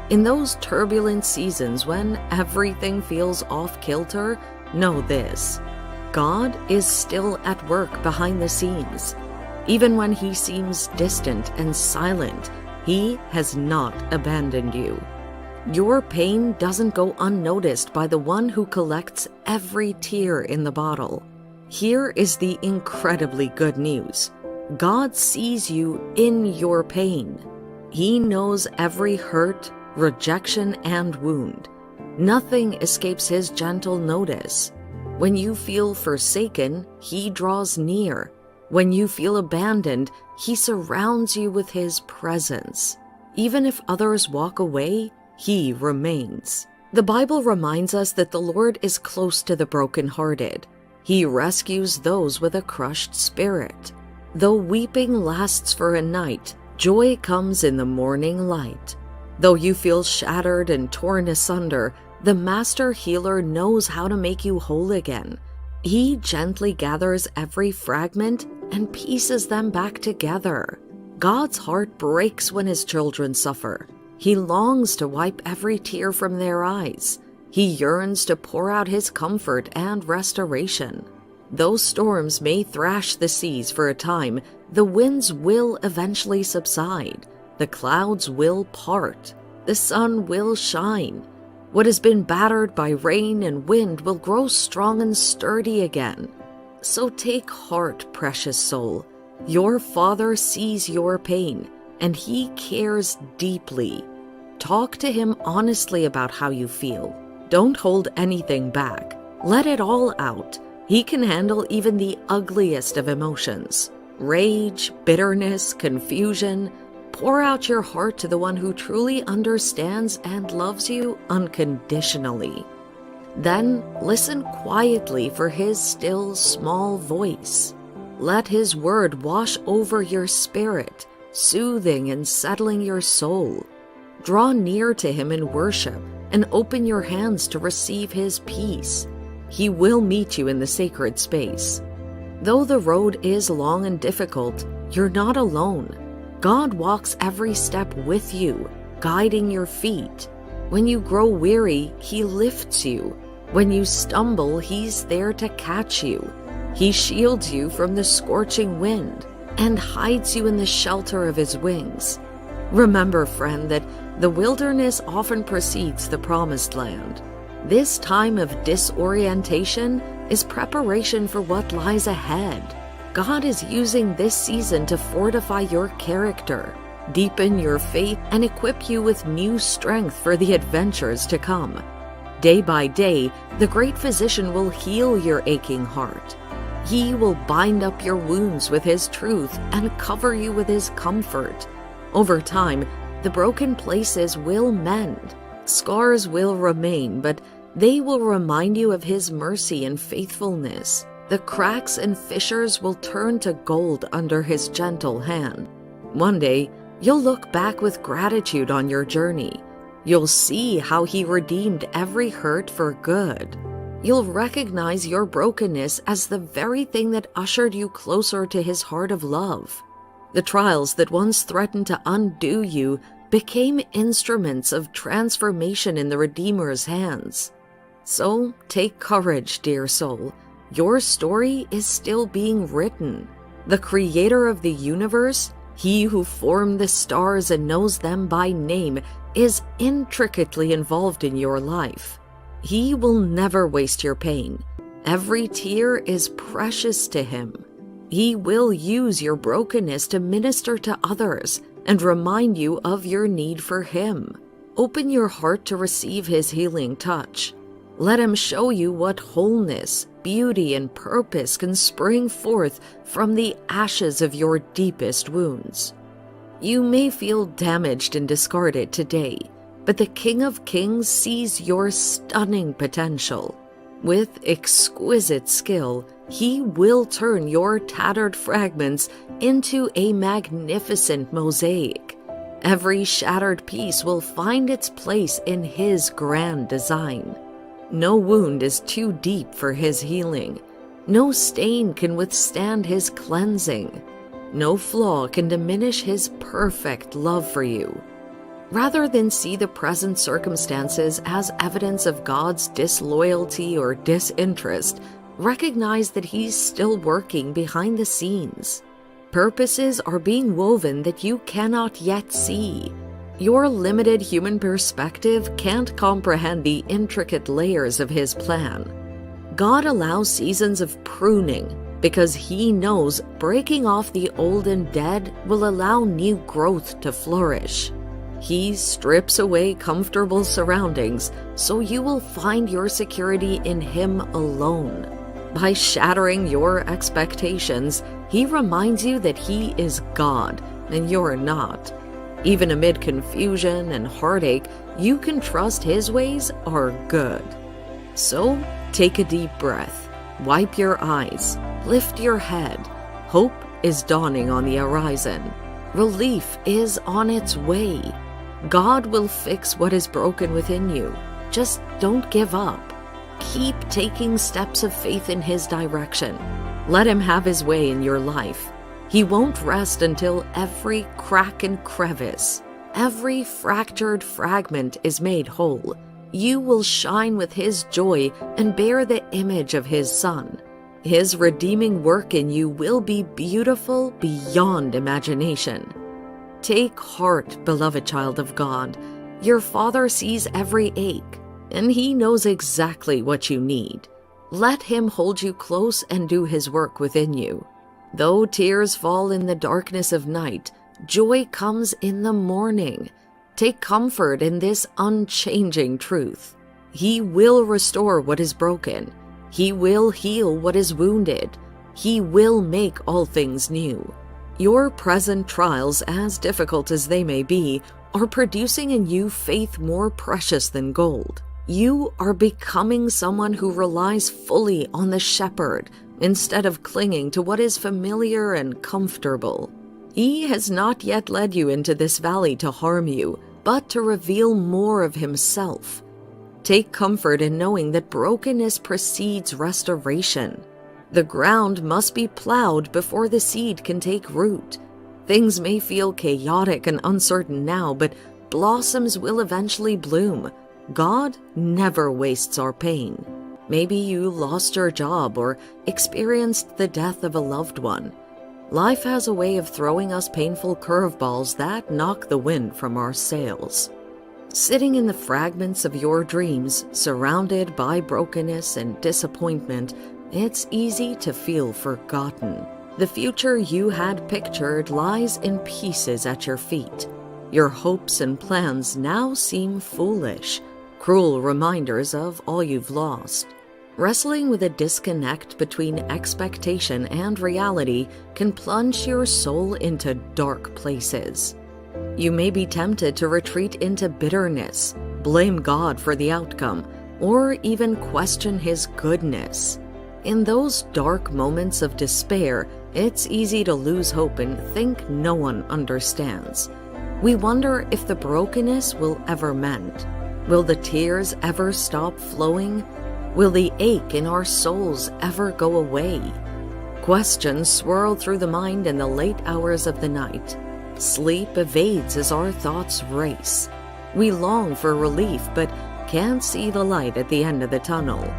In those turbulent seasons when everything feels off-kilter, know this: God is still at work behind the scenes. Even when He seems distant and silent, He has not abandoned you. Your pain doesn't go unnoticed by the one who collects every tear in the bottle. Here is the incredibly good news: God sees you in your pain. He knows every hurt, rejection, and wound. Nothing escapes His gentle notice. When you feel forsaken, He draws near. When you feel abandoned, He surrounds you with His presence. Even if others walk away, He remains. The Bible reminds us that the Lord is close to the brokenhearted. He rescues those with a crushed spirit. Though weeping lasts for a night, joy comes in the morning light. Though you feel shattered and torn asunder, the Master Healer knows how to make you whole again. He gently gathers every fragment and pieces them back together. God's heart breaks when His children suffer. He longs to wipe every tear from their eyes. He yearns to pour out His comfort and restoration. Though storms may thrash the seas for a time, the winds will eventually subside. The clouds will part. The sun will shine. What has been battered by rain and wind will grow strong and sturdy again. So take heart, precious soul. Your Father sees your pain, and He cares deeply. Talk to Him honestly about how you feel. Don't hold anything back. Let it all out. He can handle even the ugliest of emotions. Rage, bitterness, confusion. Pour out your heart to the one who truly understands and loves you unconditionally. Then listen quietly for His still small voice. Let His word wash over your spirit, soothing and settling your soul. Draw near to Him in worship and open your hands to receive His peace. He will meet you in the sacred space. Though the road is long and difficult, you're not alone. God walks every step with you, guiding your feet. When you grow weary, He lifts you. When you stumble, He's there to catch you. He shields you from the scorching wind and hides you in the shelter of His wings. Remember, friend, that the wilderness often precedes the promised land. This time of disorientation is preparation for what lies ahead. God is using this season to fortify your character, deepen your faith, and equip you with new strength for the adventures to come. Day by day, the great physician will heal your aching heart. He will bind up your wounds with His truth and cover you with His comfort. Over time, the broken places will mend. Scars will remain, but they will remind you of His mercy and faithfulness. The cracks and fissures will turn to gold under His gentle hand. One day, you'll look back with gratitude on your journey. You'll see how He redeemed every hurt for good. You'll recognize your brokenness as the very thing that ushered you closer to His heart of love. The trials that once threatened to undo you became instruments of transformation in the Redeemer's hands. So take courage, dear soul. Your story is still being written. The Creator of the universe, He who formed the stars and knows them by name, is intricately involved in your life. He will never waste your pain. Every tear is precious to Him. He will use your brokenness to minister to others and remind you of your need for Him. Open your heart to receive His healing touch. Let Him show you what wholeness, beauty, and purpose can spring forth from the ashes of your deepest wounds. You may feel damaged and discarded today, but the King of Kings sees your stunning potential. With exquisite skill, He will turn your tattered fragments into a magnificent mosaic. Every shattered piece will find its place in His grand design. No wound is too deep for His healing. No stain can withstand His cleansing. No flaw can diminish His perfect love for you. Rather than see the present circumstances as evidence of God's disloyalty or disinterest, recognize that He's still working behind the scenes. Purposes are being woven that you cannot yet see. Your limited human perspective can't comprehend the intricate layers of His plan. God allows seasons of pruning because He knows breaking off the old and dead will allow new growth to flourish. He strips away comfortable surroundings so you will find your security in Him alone. By shattering your expectations, He reminds you that He is God and you're not. Even amid confusion and heartache, you can trust His ways are good. So, take a deep breath, wipe your eyes, lift your head. Hope is dawning on the horizon. Relief is on its way. God will fix what is broken within you. Just don't give up. Keep taking steps of faith in His direction. Let Him have His way in your life. He won't rest until every crack and crevice, every fractured fragment is made whole. You will shine with His joy and bear the image of His Son. His redeeming work in you will be beautiful beyond imagination. Take heart, beloved child of God. Your Father sees every ache, and He knows exactly what you need. Let Him hold you close and do His work within you. Though tears fall in the darkness of night, joy comes in the morning. Take comfort in this unchanging truth. He will restore what is broken. He will heal what is wounded. He will make all things new. Your present trials, as difficult as they may be, are producing in you faith more precious than gold. You are becoming someone who relies fully on the Shepherd instead of clinging to what is familiar and comfortable. He has not yet led you into this valley to harm you, but to reveal more of Himself. Take comfort in knowing that brokenness precedes restoration. The ground must be plowed before the seed can take root. Things may feel chaotic and uncertain now, but blossoms will eventually bloom. God never wastes our pain. Maybe you lost your job or experienced the death of a loved one. Life has a way of throwing us painful curveballs that knock the wind from our sails. Sitting in the fragments of your dreams, surrounded by brokenness and disappointment, it's easy to feel forgotten. The future you had pictured lies in pieces at your feet. Your hopes and plans now seem foolish, cruel reminders of all you've lost. Wrestling with a disconnect between expectation and reality can plunge your soul into dark places. You may be tempted to retreat into bitterness, blame God for the outcome, or even question His goodness. In those dark moments of despair, it's easy to lose hope and think no one understands. We wonder if the brokenness will ever mend. Will the tears ever stop flowing? Will the ache in our souls ever go away? Questions swirl through the mind in the late hours of the night. Sleep evades as our thoughts race. We long for relief, but can't see the light at the end of the tunnel.